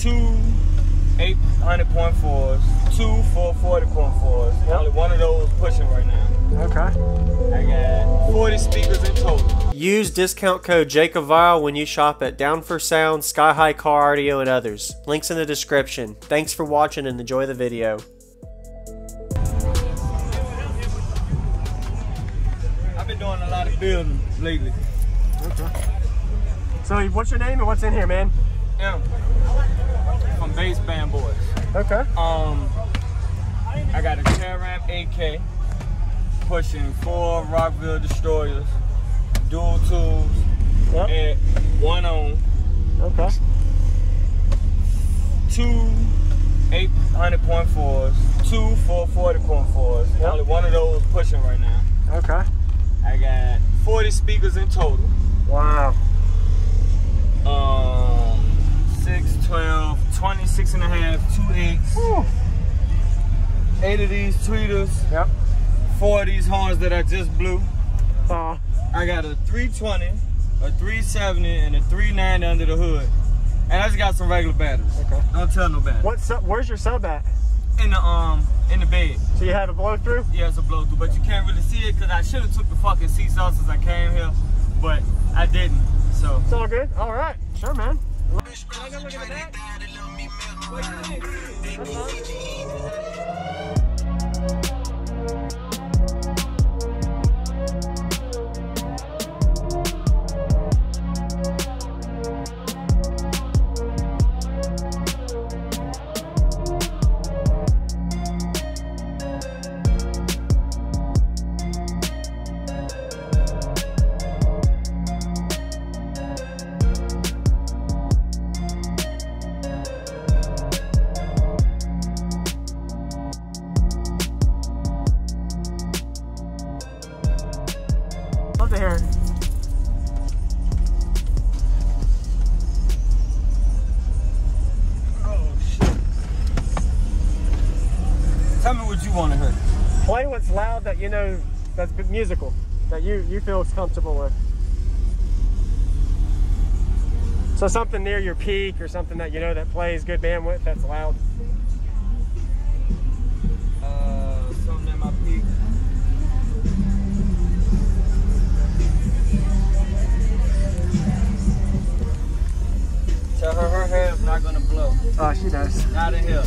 2 800.4s, 2 440.4s. Yep. Only one of those pushing right now. Okay. I got 40 speakers in total. Use discount code JACOBVILE when you shop at Down for Sound, Sky High Car Audio, and others. Links in the description. Thanks for watching and enjoy the video. I've been doing a lot of building lately. Okay. So what's your name and what's in here, man? Amp. From Bass Band Boys. Okay. I got a Tail Ramp 8K pushing 4 Rockville Destroyers, dual tubes, yep. at 1 ohm. Okay. 2 800.4s, 2 440.4s. Yep. Only one of those pushing right now. Okay. I got 40 speakers in total. Wow. 6, 12, 26 and a half, 2 8s. Whew. 8 of these tweeters. Yep. 4 of these horns that I just blew. I got a 320, a 370, and a 390 under the hood. And I just got some regular batteries. Okay. Don't tell nobody. Where's your sub at? In the bed. So you have a blow through? Yeah, it's a blow through, but you can't really see it because I should have took the fucking seats off since I came here, but I didn't. So it's all good. All right. Sure, man. Love to hear it. oh shit. Tell me what you want to hear. Play what's loud that you know that's musical, that you feel comfortable with. So something near your peak or something that you know that plays good bandwidth that's loud. Something at my peak. Tell her hair's not gonna blow. Oh, she does. Not in here.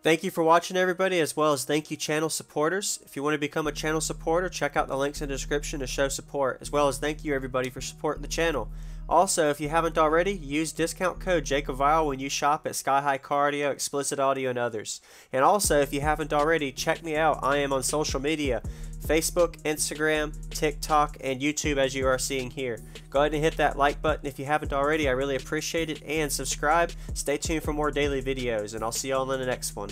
Thank you for watching, everybody, as well as thank you channel supporters. If you want to become a channel supporter, check out the links in the description to show support, as well as thank you everybody for supporting the channel. Also, if you haven't already, use discount code JACOBVILE when you shop at Sky High Car Audio, Explicit Audio, and others. And also, if you haven't already, check me out. I am on social media, Facebook, Instagram, TikTok, and YouTube, as you are seeing here. Go ahead and hit that like button if you haven't already. I really appreciate it. And subscribe. Stay tuned for more daily videos, and I'll see you all in the next one.